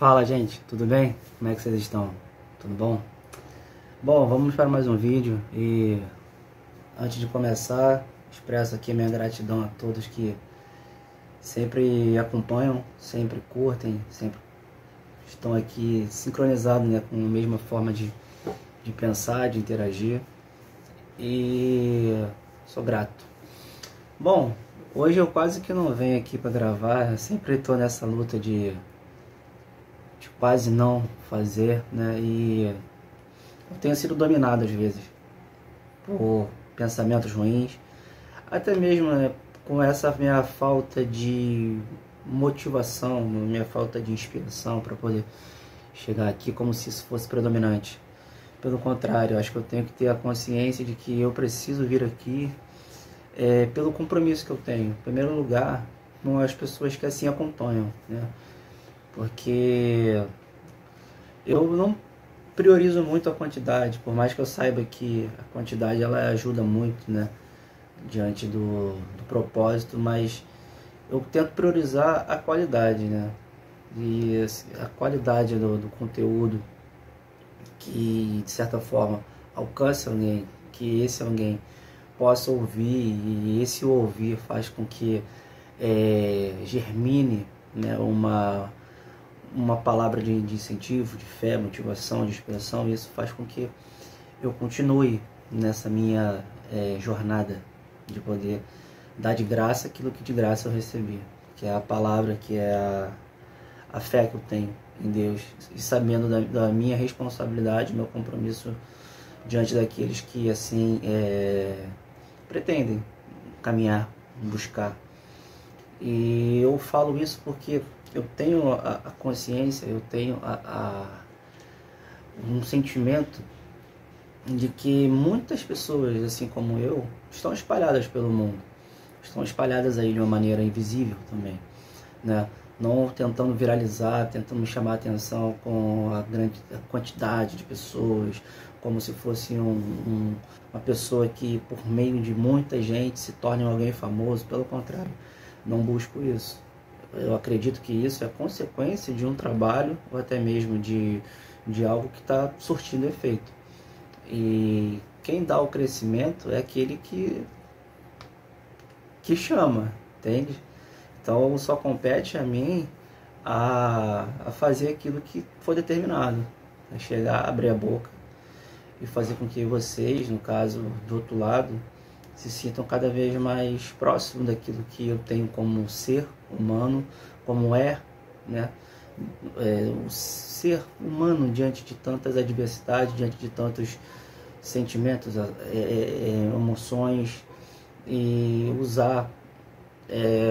Fala, gente, tudo bem? Como é que vocês estão? Tudo bom? Bom, vamos para mais um vídeo e antes de começar, expresso aqui minha gratidão a todos que sempre acompanham, sempre curtem, sempre estão aqui sincronizados, né, com a mesma forma de pensar, de interagir, e sou grato. Bom, hoje eu quase que não venho aqui para gravar, eu sempre estou nessa luta de quase não fazer, né? E eu tenho sido dominado às vezes por pensamentos ruins, até mesmo, né, com essa minha falta de motivação, minha falta de inspiração para poder chegar aqui como se isso fosse predominante. Pelo contrário, acho que eu tenho que ter a consciência de que eu preciso vir aqui pelo compromisso que eu tenho. Em primeiro lugar, com as pessoas que assim acompanham, né? Porque eu não priorizo muito a quantidade, por mais que eu saiba que a quantidade ela ajuda muito, né, diante do propósito, mas eu tento priorizar a qualidade, né, e a qualidade do conteúdo que de certa forma alcance alguém, que esse alguém possa ouvir, e esse ouvir faz com que germine, né, uma palavra de incentivo, de fé, motivação, de inspiração, e isso faz com que eu continue nessa minha jornada de poder dar de graça aquilo que de graça eu recebi, que é a palavra, que é a fé que eu tenho em Deus, e sabendo da minha responsabilidade, meu compromisso diante daqueles que assim pretendem caminhar, buscar. E eu falo isso porque eu tenho a consciência, eu tenho um sentimento de que muitas pessoas, assim como eu, estão espalhadas pelo mundo, estão espalhadas aí de uma maneira invisível também, né? Não tentando viralizar, tentando chamar a atenção com a grande quantidade de pessoas, como se fosse uma pessoa que por meio de muita gente se torne alguém famoso. Pelo contrário, não busco isso. Eu acredito que isso é consequência de um trabalho, ou até mesmo de algo que está surtindo efeito. E quem dá o crescimento é aquele que chama, entende? Então só compete a mim a fazer aquilo que for determinado, a chegar, abrir a boca e fazer com que vocês, no caso do outro lado, se sintam cada vez mais próximos daquilo que eu tenho como ser humano, como né? O ser humano diante de tantas adversidades, diante de tantos sentimentos, emoções, e usar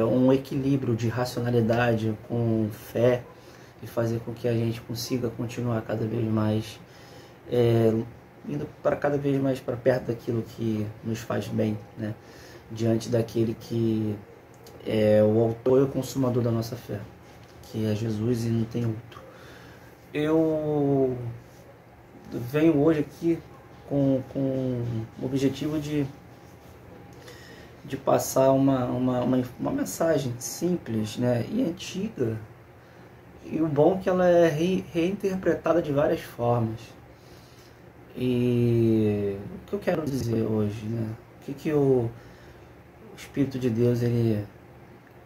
um equilíbrio de racionalidade com fé e fazer com que a gente consiga continuar cada vez mais indo para cada vez mais para perto daquilo que nos faz bem, né? Diante daquele que é o autor e o consumador da nossa fé, que é Jesus e não tem outro. Eu venho hoje aqui com o objetivo de passar uma mensagem simples, né, e antiga, e o bom é que ela é reinterpretada de várias formas. E o que eu quero dizer hoje, né? O que o Espírito de Deus ele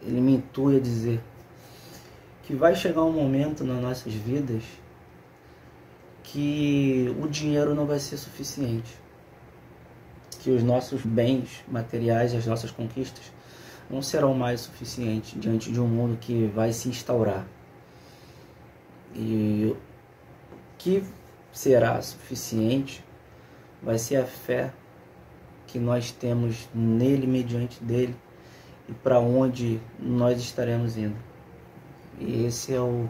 me intui a dizer? Que vai chegar um momento nas nossas vidas que o dinheiro não vai ser suficiente, que os nossos bens materiais, as nossas conquistas não serão mais suficientes diante de um mundo que vai se instaurar. E o que será suficiente vai ser a fé que nós temos nele, mediante dele, e para onde nós estaremos indo. E esse é o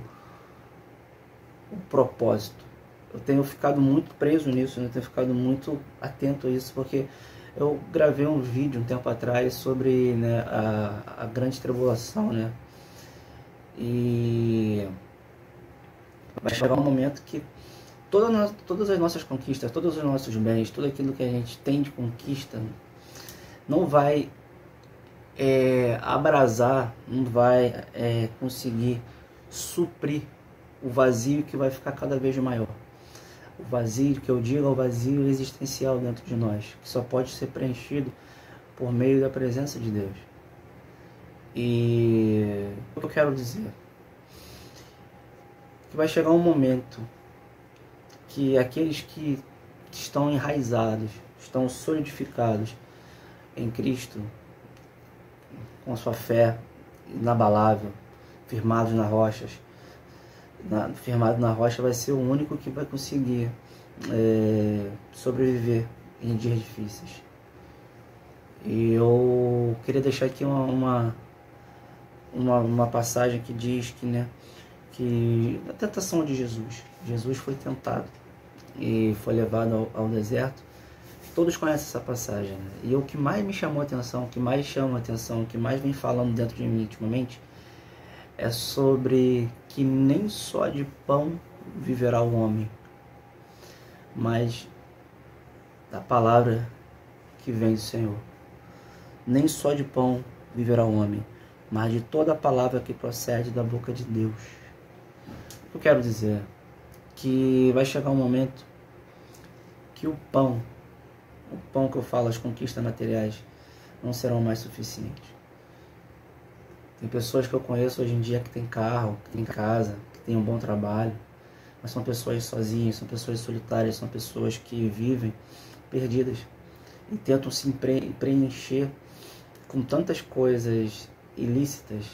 propósito. Eu tenho ficado muito preso nisso, eu tenho ficado muito atento a isso, porque eu gravei um vídeo um tempo atrás sobre, né, a grande tribulação, né? E vai chegar um momento que todas as nossas conquistas, todos os nossos bens, tudo aquilo que a gente tem de conquista, não vai abrasar, não vai conseguir suprir o vazio que vai ficar cada vez maior. O vazio que eu digo é o vazio existencial dentro de nós, que só pode ser preenchido por meio da presença de Deus. E o que eu quero dizer? Que vai chegar um momento que aqueles que estão enraizados, estão solidificados em Cristo, com sua fé inabalável, firmado na rocha, vai ser o único que vai conseguir sobreviver em dias difíceis. E eu queria deixar aqui uma passagem que diz que, né, que a tentação de Jesus foi tentado e foi levado ao deserto. Todos conhecem essa passagem, né? E o que mais me chamou a atenção, o que mais chama a atenção, o que mais vem falando dentro de mim ultimamente, é sobre que nem só de pão viverá o homem, mas da palavra que vem do Senhor. Nem só de pão viverá o homem, mas de toda a palavra que procede da boca de Deus. Eu quero dizer que vai chegar um momento que o pão que eu falo, as conquistas materiais, não serão mais suficientes. Tem pessoas que eu conheço hoje em dia que tem carro, que tem casa, que tem um bom trabalho, mas são pessoas sozinhas, são pessoas solitárias, são pessoas que vivem perdidas e tentam se preencher com tantas coisas ilícitas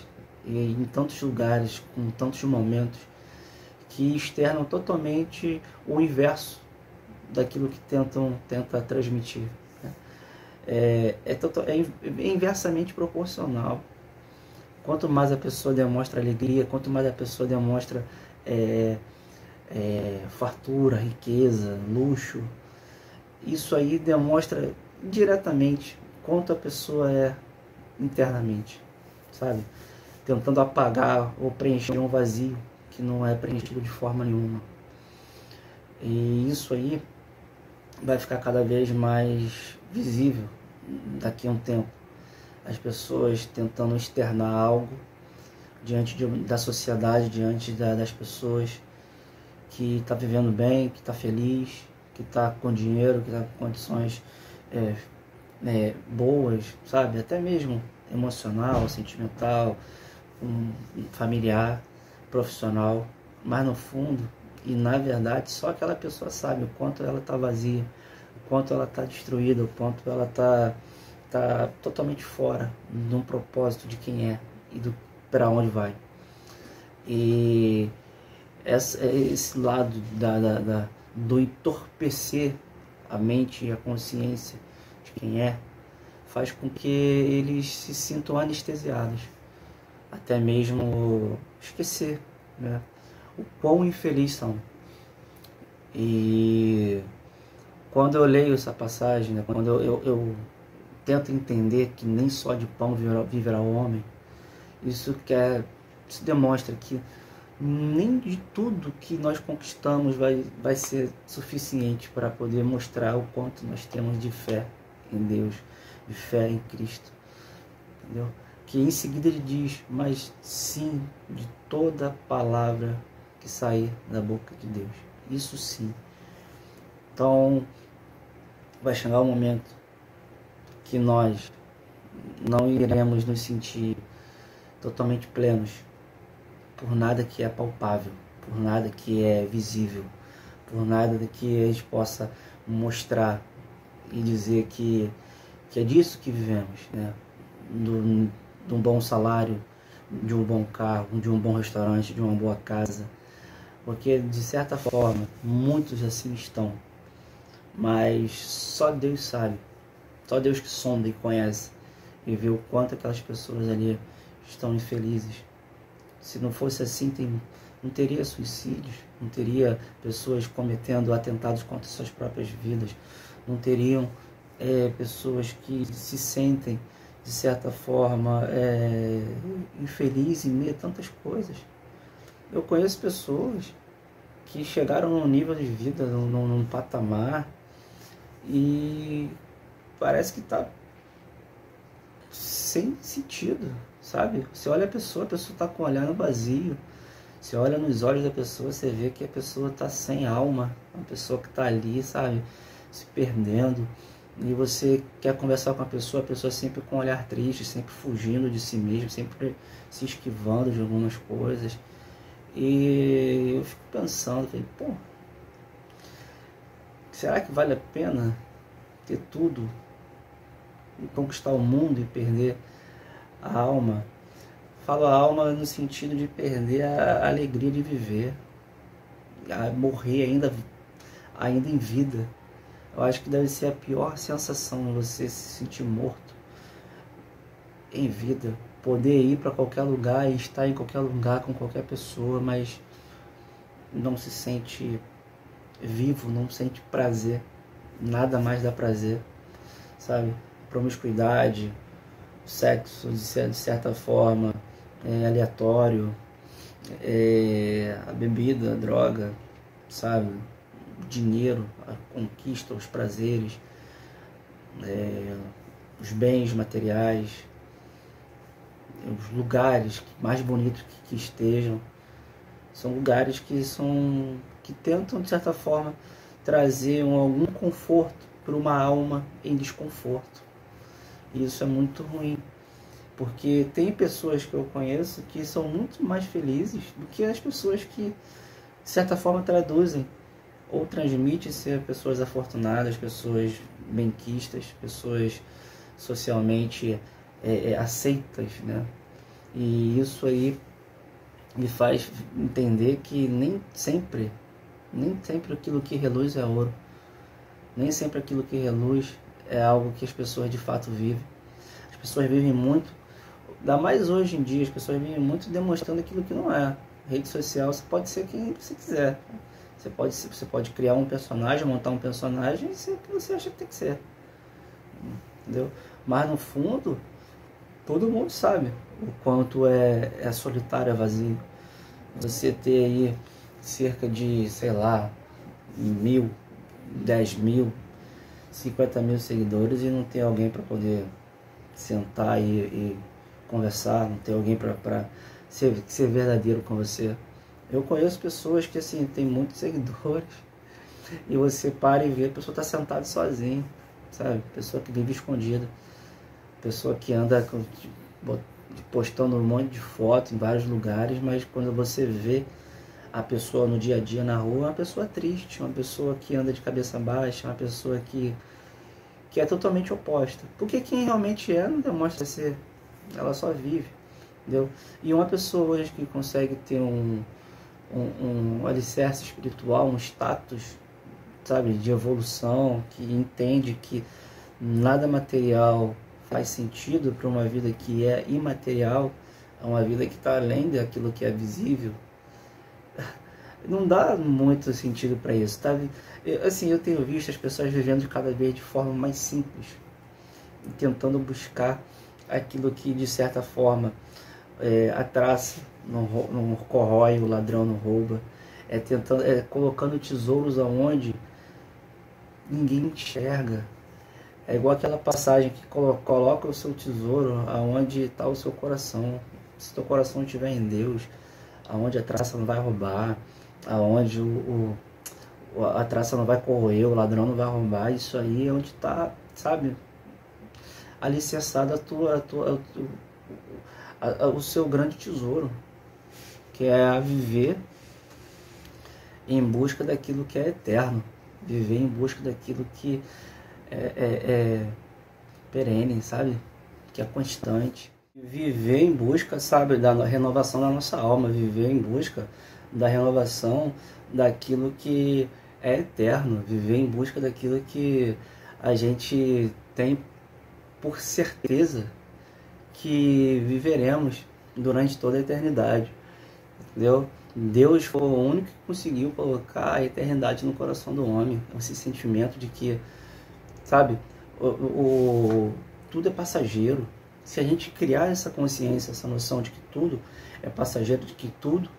e em tantos lugares, com tantos momentos, que externam totalmente o inverso daquilo que tenta transmitir, né? É inversamente proporcional. Quanto mais a pessoa demonstra alegria, quanto mais a pessoa demonstra fartura, riqueza, luxo, isso aí demonstra diretamente quanto a pessoa é internamente, sabe? Tentando apagar ou preencher um vazio que não é preenchido de forma nenhuma. E isso aí vai ficar cada vez mais visível daqui a um tempo. As pessoas tentando externar algo diante da sociedade, diante das pessoas, que está vivendo bem, que está feliz, que está com dinheiro, que está com condições boas, sabe? Até mesmo emocional, sentimental, familiar, profissional. Mas no fundo, e na verdade, só aquela pessoa sabe o quanto ela está vazia, o quanto ela está destruída, o quanto ela está totalmente fora de um propósito de quem é e para onde vai. E esse lado do entorpecer a mente e a consciência de quem é, faz com que eles se sintam anestesiados, até mesmo esquecer, né, o quão infeliz são. E quando eu leio essa passagem, né, quando eu tento entender que nem só de pão viverá o homem, isso demonstra que nem de tudo que nós conquistamos vai ser suficiente para poder mostrar o quanto nós temos de fé em Deus, de fé em Cristo, entendeu? Que em seguida ele diz, mas sim de toda palavra que sair da boca de Deus. Isso sim. Então, vai chegar um momento que nós não iremos nos sentir totalmente plenos por nada que é palpável, por nada que é visível, por nada que a gente possa mostrar e dizer que é disso que vivemos, né? De um bom salário, de um bom carro, de um bom restaurante, de uma boa casa. Porque, de certa forma, muitos assim estão. Mas só Deus sabe. Só Deus que sonda e conhece. E vê o quanto aquelas pessoas ali estão infelizes. Se não fosse assim, não teria suicídios. Não teria pessoas cometendo atentados contra suas próprias vidas. Não teriam pessoas que se sentem, de certa forma, infelizes em meio a tantas coisas. Eu conheço pessoas que chegaram num nível de vida, num patamar, e parece que está sem sentido, sabe? Você olha a pessoa está com o olhar no vazio, Você olha nos olhos da pessoa, você vê que a pessoa está sem alma, uma pessoa que está ali, sabe, se perdendo. E você quer conversar com a pessoa sempre com um olhar triste, sempre fugindo de si mesmo, sempre se esquivando de algumas coisas. E eu fico pensando, falei, pô, será que vale a pena ter tudo e conquistar o mundo e perder a alma? Falo a alma no sentido de perder a alegria de viver, a morrer ainda em vida. Eu acho que deve ser a pior sensação, você se sentir morto em vida. Poder ir para qualquer lugar e estar em qualquer lugar com qualquer pessoa, mas não se sente vivo, não sente prazer. Nada mais dá prazer, sabe? Promiscuidade, sexo de certa forma, aleatório, a bebida, a droga, sabe? O dinheiro, a conquista, os prazeres, os bens materiais, os lugares mais bonitos que estejam, são lugares que tentam, de certa forma, trazer algum conforto para uma alma em desconforto. E isso é muito ruim, porque tem pessoas que eu conheço que são muito mais felizes do que as pessoas que, de certa forma, traduzem ou transmitem ser pessoas afortunadas, pessoas benquistas, pessoas socialmente aceitas, né? E isso aí me faz entender que nem sempre aquilo que reluz é ouro, nem sempre aquilo que reluz é algo que as pessoas de fato vivem. As pessoas vivem muito, ainda mais hoje em dia, as pessoas vivem muito demonstrando aquilo que não é. Rede social, você pode ser quem você quiser. Você pode criar um personagem, montar um personagem e ser o que você acha que tem que ser. Entendeu? Mas no fundo, todo mundo sabe o quanto é solitário, é vazio. Você ter aí cerca de, sei lá, 1.000, 10.000, 50.000 seguidores e não ter alguém para poder sentar e conversar, não ter alguém para ser verdadeiro com você. Eu conheço pessoas que assim tem muitos seguidores e você para e vê, a pessoa está sentada sozinha, sabe? Pessoa que vive escondida, pessoa que anda postando um monte de fotos em vários lugares, mas quando você vê a pessoa no dia a dia na rua, é uma pessoa triste, uma pessoa que anda de cabeça baixa, uma pessoa que é totalmente oposta. Porque quem realmente não demonstra ser, ela só vive, entendeu? E uma pessoa hoje que consegue ter um alicerce espiritual, um status, sabe, de evolução, que entende que nada material faz sentido para uma vida que é imaterial, é uma vida que está além daquilo que é visível, não dá muito sentido para isso, tá? Assim, eu tenho visto as pessoas vivendo cada vez de forma mais simples, tentando buscar aquilo que de certa forma a traça não corrói, o ladrão não rouba, colocando tesouros aonde ninguém enxerga. É igual aquela passagem que coloca o seu tesouro aonde está o seu coração. Se teu coração estiver em Deus, aonde a traça não vai roubar, aonde a traça não vai corroer, o ladrão não vai roubar, isso aí é onde está, sabe, alicerçado o seu grande tesouro, que é a viver em busca daquilo que é eterno, viver em busca daquilo que é perene, sabe, que é constante, viver em busca, sabe, da renovação da nossa alma, viver em busca da renovação daquilo que é eterno, viver em busca daquilo que a gente tem por certeza que viveremos durante toda a eternidade, entendeu? Deus foi o único que conseguiu colocar a eternidade no coração do homem, esse sentimento de que, sabe, tudo é passageiro. Se a gente criar essa consciência, essa noção de que tudo é passageiro, de que tudo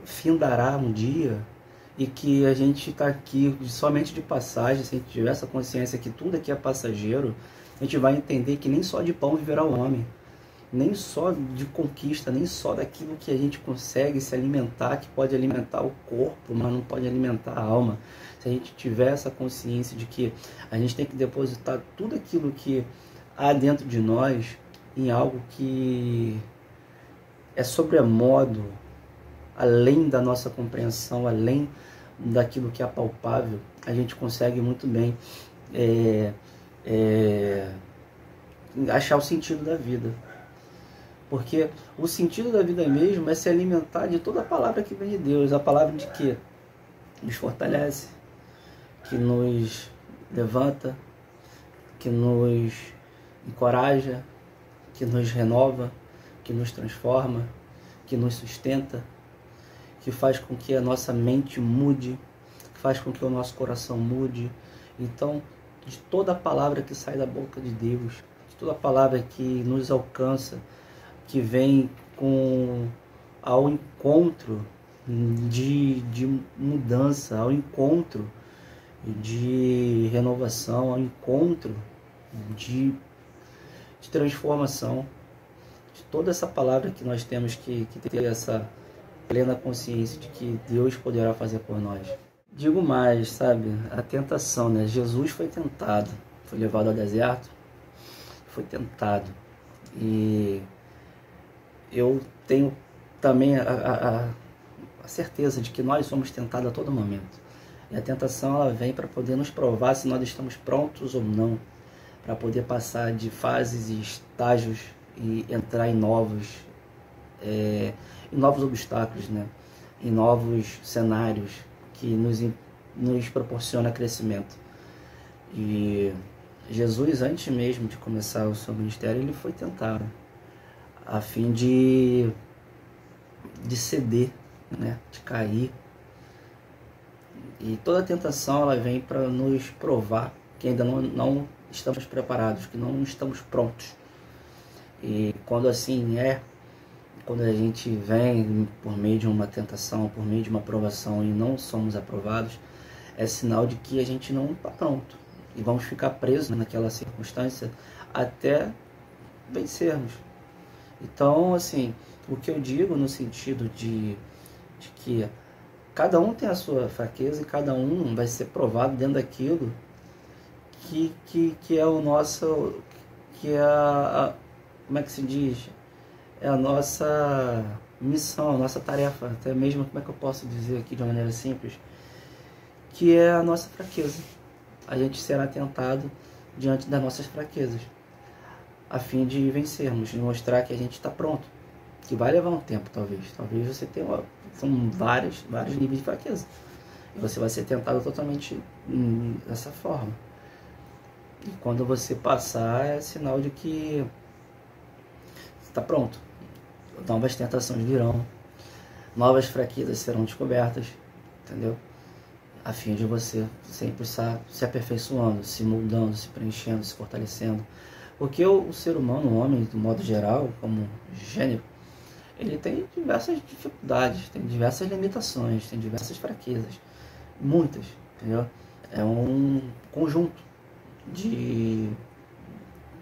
findará um dia, e que a gente está aqui somente de passagem, se a gente tiver essa consciência que tudo aqui é passageiro, a gente vai entender que nem só de pão viverá o homem, nem só de conquista, nem só daquilo que a gente consegue se alimentar, que pode alimentar o corpo, mas não pode alimentar a alma. Se a gente tiver essa consciência de que a gente tem que depositar tudo aquilo que há dentro de nós em algo que é sobremodo, além da nossa compreensão, além daquilo que é palpável, a gente consegue muito bem achar o sentido da vida. Porque o sentido da vida mesmo é se alimentar de toda a palavra que vem de Deus. A palavra de que nos fortalece, que nos levanta, que nos encoraja, que nos renova, que nos transforma, que nos sustenta, que faz com que a nossa mente mude, que faz com que o nosso coração mude. Então, de toda a palavra que sai da boca de Deus, de toda a palavra que nos alcança, que vem ao encontro de mudança, ao encontro de renovação, ao encontro de transformação, de toda essa palavra que nós temos que ter essa plena consciência de que Deus poderá fazer por nós. Digo mais, sabe, a tentação, né? Jesus foi tentado, foi levado ao deserto, foi tentado, e eu tenho também a certeza de que nós somos tentados a todo momento. E a tentação, ela vem para poder nos provar se nós estamos prontos ou não, para poder passar de fases e estágios e entrar em novos obstáculos, né? Em novos cenários que nos proporciona crescimento. E Jesus, antes mesmo de começar o seu ministério, ele foi tentado a fim de ceder, né? De cair. E toda tentação, ela vem para nos provar que ainda não estamos preparados, que não estamos prontos. E quando assim quando a gente vem por meio de uma tentação, por meio de uma provação e não somos aprovados, é sinal de que a gente não está pronto. E vamos ficar presos naquela circunstância até vencermos. Então, assim, o que eu digo no sentido de que cada um tem a sua fraqueza e cada um vai ser provado dentro daquilo que é o nosso, que é como é que se diz? É a nossa missão, a nossa tarefa, até mesmo, como é que eu posso dizer aqui de uma maneira simples, que é a nossa fraqueza. A gente será tentado diante das nossas fraquezas, a fim de vencermos, de mostrar que a gente está pronto, que vai levar um tempo, talvez você tenha são vários níveis de fraqueza, e você vai ser tentado totalmente dessa forma, e quando você passar, é sinal de que está pronto. Novas tentações virão, novas fraquezas serão descobertas, entendeu? A fim de você sempre estar se aperfeiçoando, se moldando, se preenchendo, se fortalecendo. Porque o ser humano, o homem, do modo geral, como gênero, ele tem diversas dificuldades, tem diversas limitações, tem diversas fraquezas, muitas, entendeu? É um conjunto de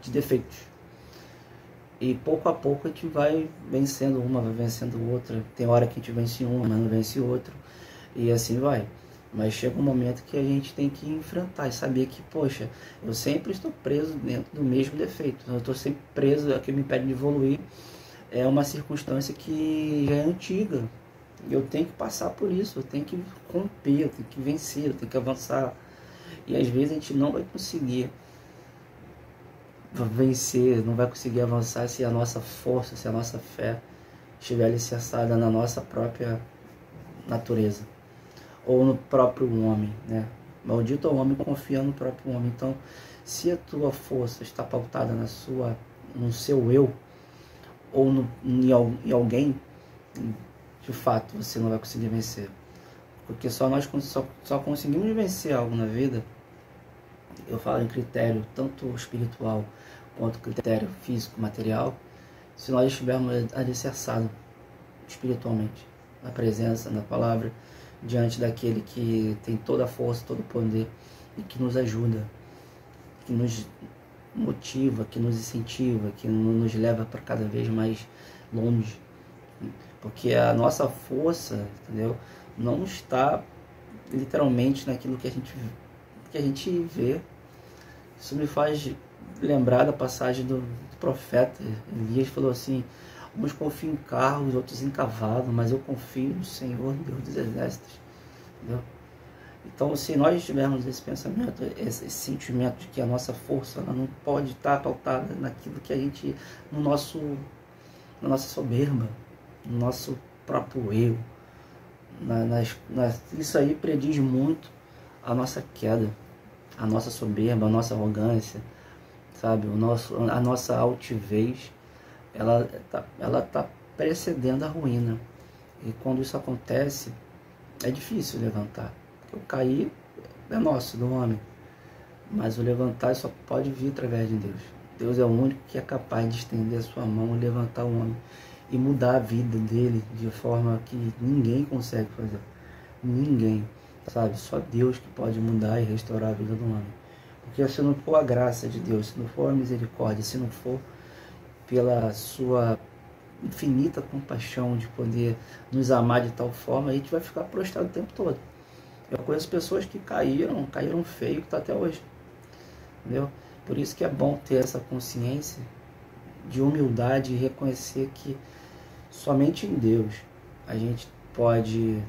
defeitos. E pouco a pouco a gente vai vencendo uma, vai vencendo outra. Tem hora que a gente vence uma, mas não vence outra. E assim vai. Mas chega um momento que a gente tem que enfrentar e saber que, poxa, eu sempre estou preso dentro do mesmo defeito. Eu estou sempre preso, é o que me impede de evoluir. É uma circunstância que já é antiga. Eu tenho que passar por isso, eu tenho que romper, eu tenho que vencer, eu tenho que avançar. E às vezes a gente não vai conseguir vencer, não vai conseguir avançar se a nossa força, se a nossa fé estiver alicerçada na nossa própria natureza, ou no próprio homem, né? Maldito é o homem que confia no próprio homem. Então, se a tua força está pautada no seu eu, ou em alguém, de fato, você não vai conseguir vencer. Porque nós só conseguimos vencer algo na vida, eu falo em critério tanto espiritual quanto critério físico, material, se nós estivermos alicerçados espiritualmente, na presença, na palavra, diante daquele que tem toda a força, todo o poder e que nos ajuda, que nos motiva, que nos incentiva, que nos leva para cada vez mais longe. Porque a nossa força, entendeu, não está literalmente naquilo que a gente vê. Isso me faz lembrar da passagem do profeta Elias. Falou assim: uns confiam em carros, outros em cavalos, mas eu confio no Senhor, Deus dos exércitos. Entendeu? Então, se nós tivermos esse pensamento, esse sentimento de que a nossa força ela não pode estar pautada naquilo que a gente, na nossa soberba, no nosso próprio eu, isso aí prediz muito a nossa queda, a nossa soberba, a nossa arrogância, sabe? A nossa altivez, ela tá precedendo a ruína. E quando isso acontece, é difícil levantar. O cair é nosso, do homem, mas o levantar só pode vir através de Deus. Deus é o único que é capaz de estender a sua mão e levantar o homem e mudar a vida dele de forma que ninguém consegue fazer. Ninguém, sabe? Só Deus que pode mudar e restaurar a vida do homem. Porque se não for a graça de Deus, se não for a misericórdia, se não for pela sua infinita compaixão de poder nos amar de tal forma, a gente vai ficar prostrado o tempo todo. Eu conheço pessoas que caíram feio, que está até hoje. Entendeu? Por isso que é bom ter essa consciência de humildade e reconhecer que somente em Deus a gente pode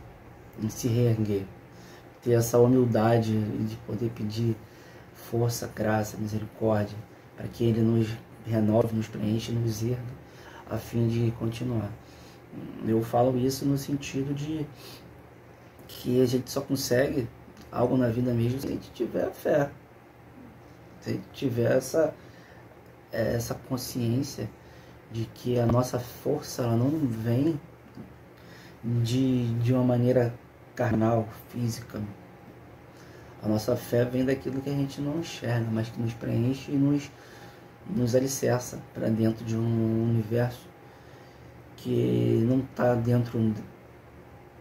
se reerguer. Ter essa humildade de poder pedir força, graça, misericórdia, para que Ele nos renove, nos preencha, nos erga, a fim de continuar. Eu falo isso no sentido de que a gente só consegue algo na vida mesmo se a gente tiver fé, se a gente tiver essa consciência de que a nossa força ela não vem de uma maneira carnal, física. A nossa fé vem daquilo que a gente não enxerga, mas que nos preenche e nos alicerça para dentro de um universo que não está dentro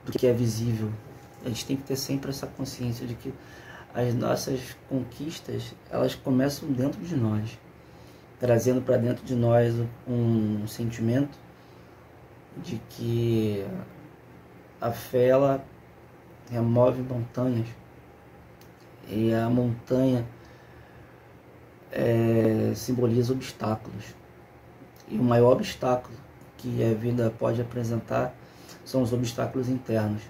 do que é visível. A gente tem que ter sempre essa consciência de que as nossas conquistas, elas começam dentro de nós, trazendo para dentro de nós um sentimento de que a fé, ela remove montanhas, e a montanha simboliza obstáculos, e o maior obstáculo que a vida pode apresentar são os obstáculos internos,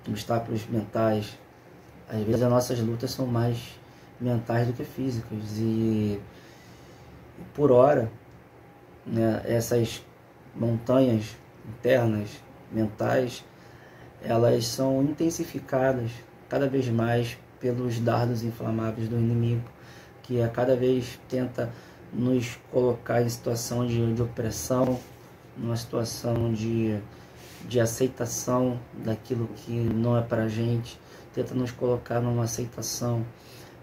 obstáculos mentais. Às vezes as nossas lutas são mais mentais do que físicas, e por hora, né, essas montanhas internas, mentais, elas são intensificadas cada vez mais pelos dardos inflamáveis do inimigo, que a cada vez tenta nos colocar em situação de opressão, numa situação de aceitação daquilo que não é para a gente, tenta nos colocar numa aceitação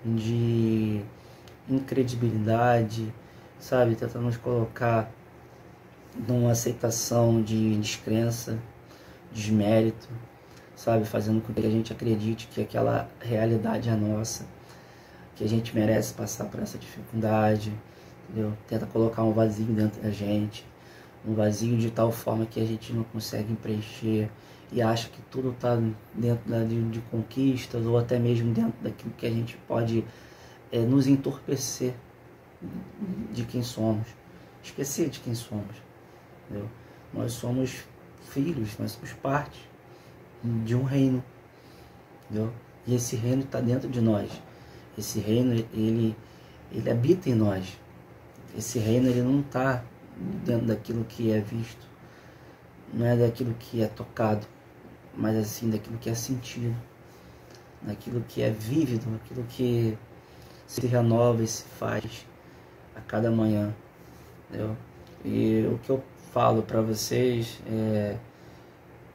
de incredibilidade, sabe? Tenta nos colocar numa aceitação de descrença, desmérito, sabe? Fazendo com que a gente acredite que aquela realidade é nossa, que a gente merece passar por essa dificuldade, entendeu? Tenta colocar um vazio dentro da gente, um vazio de tal forma que a gente não consegue preencher e acha que tudo está dentro de conquistas, ou até mesmo dentro daquilo que a gente pode nos entorpecer de quem somos, esquecer de quem somos, entendeu? Nós somos filhos, nós somos parte de um reino, entendeu? E esse reino está dentro de nós. Esse reino, ele habita em nós. Esse reino, ele não está dentro daquilo que é visto, não é daquilo que é tocado, mas assim daquilo que é sentido, daquilo que é vívido, daquilo que se renova e se faz a cada manhã, entendeu? E o que eu falo para vocês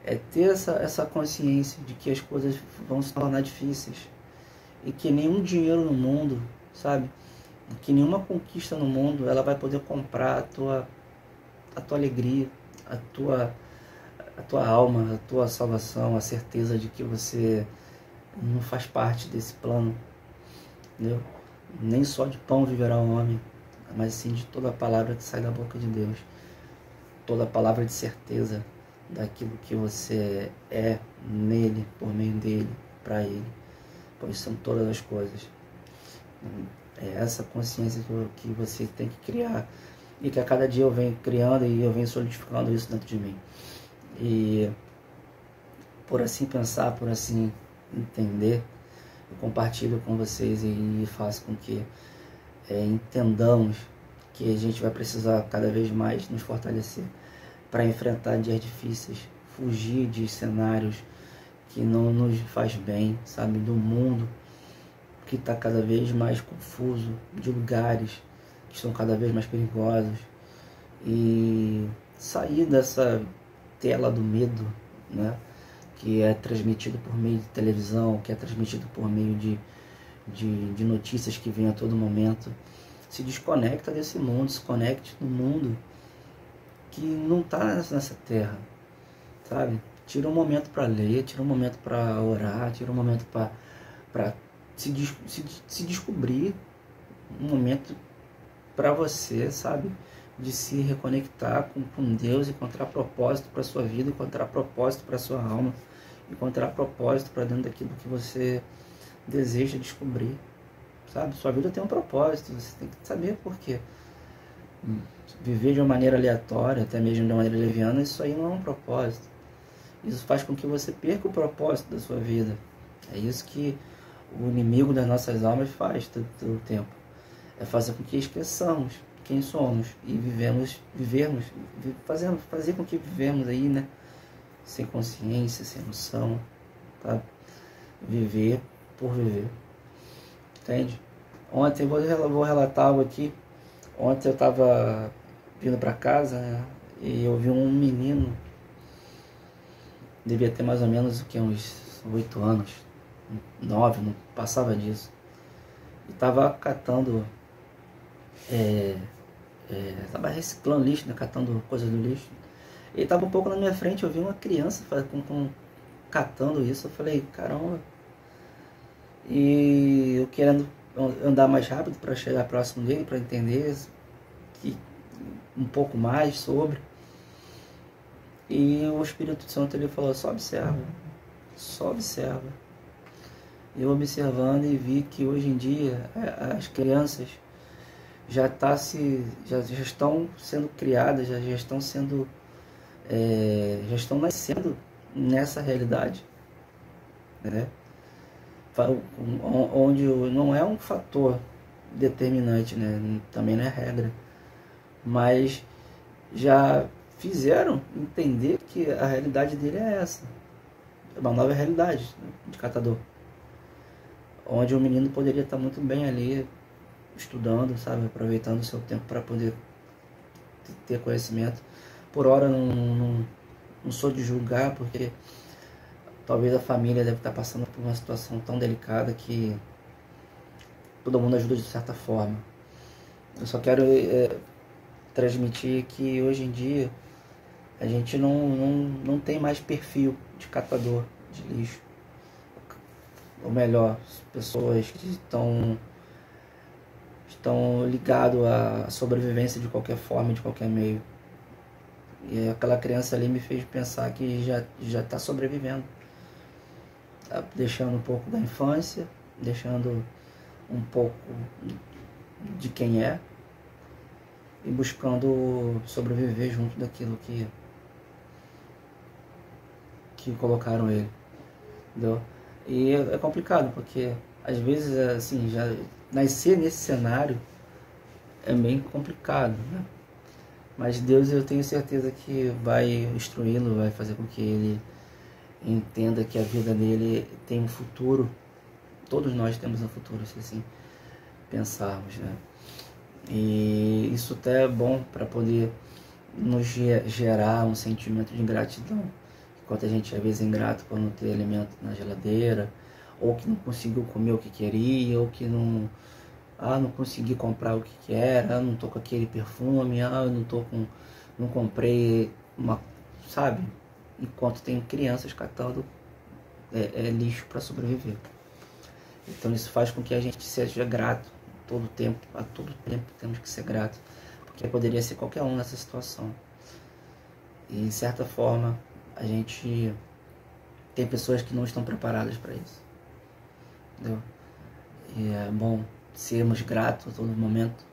é ter essa consciência de que as coisas vão se tornar difíceis e que nenhum dinheiro no mundo, sabe, que nenhuma conquista no mundo ela vai poder comprar a tua alegria, a tua alma, a tua salvação, a certeza de que você não faz parte desse plano, entendeu? Nem só de pão viverá o homem, mas sim de toda a palavra que sai da boca de Deus, toda a palavra de certeza daquilo que você é nele, por meio dele, para ele, pois são todas as coisas. É essa consciência que você tem que criar, e que a cada dia eu venho criando e eu venho solidificando isso dentro de mim. E por assim pensar, por assim entender, eu compartilho com vocês e faço com que entendamos que a gente vai precisar cada vez mais nos fortalecer para enfrentar dias difíceis, fugir de cenários que não nos faz bem, sabe, do mundo que está cada vez mais confuso, de lugares que estão cada vez mais perigosos, e sair dessa tela do medo, né, que é transmitido por meio de televisão, que é transmitido por meio de notícias que vêm a todo momento. Se desconecta desse mundo, se conecte no mundo que não está nessa terra, sabe? Tira um momento para ler, tira um momento para orar, tira um momento para se descobrir, um momento para você, sabe? De se reconectar com Deus, encontrar propósito para sua vida, encontrar propósito para sua alma, encontrar propósito para dentro daquilo que você deseja descobrir, sabe? Sua vida tem um propósito, você tem que saber por quê. Viver de uma maneira aleatória, até mesmo de uma maneira leviana, isso aí não é um propósito. Isso faz com que você perca o propósito da sua vida. É isso que o inimigo das nossas almas faz todo o tempo. É fazer com que esqueçamos quem somos e fazer com que vivemos aí, né? Sem consciência, sem noção, tá? Viver por viver. Entende? Ontem, vou relatar algo aqui. Ontem eu estava vindo para casa, né, e eu vi um menino, devia ter mais ou menos uns 8 anos, 9, não passava disso. E estava catando, estava reciclando lixo, né, catando coisas do lixo. Ele estava um pouco na minha frente, eu vi uma criança catando isso, eu falei, caramba. E eu querendo andar mais rápido para chegar próximo dele, para entender um pouco mais sobre. E o Espírito Santo ele falou, só observa. Eu observando e vi que hoje em dia as crianças já estão sendo criadas, já estão nascendo nessa realidade, né? Onde não é um fator determinante, né? Também não é regra, mas já fizeram entender que a realidade dele é essa, é uma nova realidade, né, de catador, onde o menino poderia estar muito bem ali estudando, sabe, aproveitando o seu tempo para poder ter conhecimento. Por hora não sou de julgar, porque talvez a família deve estar passando por uma situação tão delicada que todo mundo ajuda de certa forma. Eu só quero transmitir que hoje em dia a gente não tem mais perfil de catador de lixo. Ou melhor, pessoas que estão ligados à sobrevivência de qualquer forma, de qualquer meio. E aquela criança ali me fez pensar que já está sobrevivendo. Tá deixando um pouco da infância, deixando um pouco de quem é e buscando sobreviver junto daquilo que colocaram ele, entendeu? E é complicado, porque às vezes assim, já nascer nesse cenário é bem complicado, né? Mas Deus, eu tenho certeza que vai instruí-lo, vai fazer com que ele entenda que a vida dele tem um futuro. Todos nós temos um futuro, se assim pensarmos, né? E isso até é bom para poder nos gerar um sentimento de gratidão. Enquanto a gente às vezes é ingrato por não ter alimento na geladeira, ou que não conseguiu comer o que queria, ou que não consegui comprar o que era, não tô com aquele perfume, eu não comprei sabe? Enquanto tem crianças catando lixo para sobreviver. Então isso faz com que a gente seja grato todo tempo temos que ser gratos, porque poderia ser qualquer um nessa situação. E de certa forma, a gente tem pessoas que não estão preparadas para isso, entendeu? E é bom sermos gratos a todo momento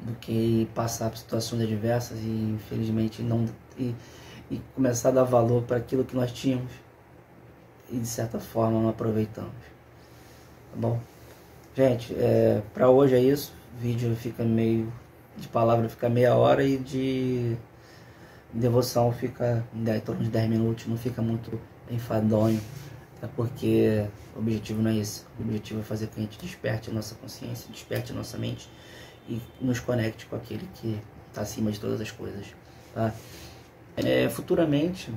do que passar por situações adversas e infelizmente não e começar a dar valor para aquilo que nós tínhamos e de certa forma não aproveitamos. Tá bom? Gente, para hoje é isso. O vídeo fica meio de palavra, fica meia hora, e de devoção fica em torno de 10 minutos, não fica muito enfadonho, tá? Porque o objetivo não é esse. O objetivo é fazer com que a gente desperte a nossa consciência, desperte a nossa mente e nos conecte com aquele que está acima de todas as coisas, tá? Futuramente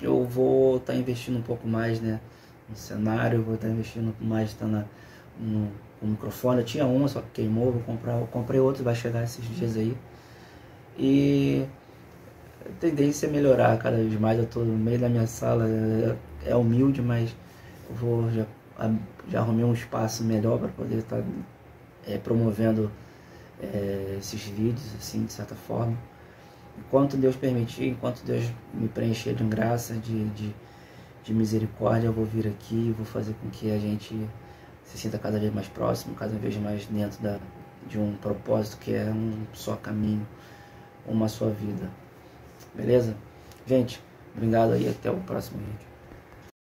eu vou estar investindo um pouco mais, né, no cenário, vou estar investindo mais no microfone. Eu tinha um, só que queimou, eu comprei outro, vai chegar esses dias aí. E a tendência é melhorar cada vez mais. Eu estou no meio da minha sala, é humilde, mas eu já arrumei um espaço melhor para poder estar promovendo esses vídeos, assim, de certa forma. Enquanto Deus permitir, enquanto Deus me preencher de graça, de misericórdia, eu vou vir aqui e vou fazer com que a gente se sinta cada vez mais próximo, cada vez mais dentro de um propósito que é um só caminho, uma só vida. Beleza? Gente, obrigado aí, até o próximo vídeo.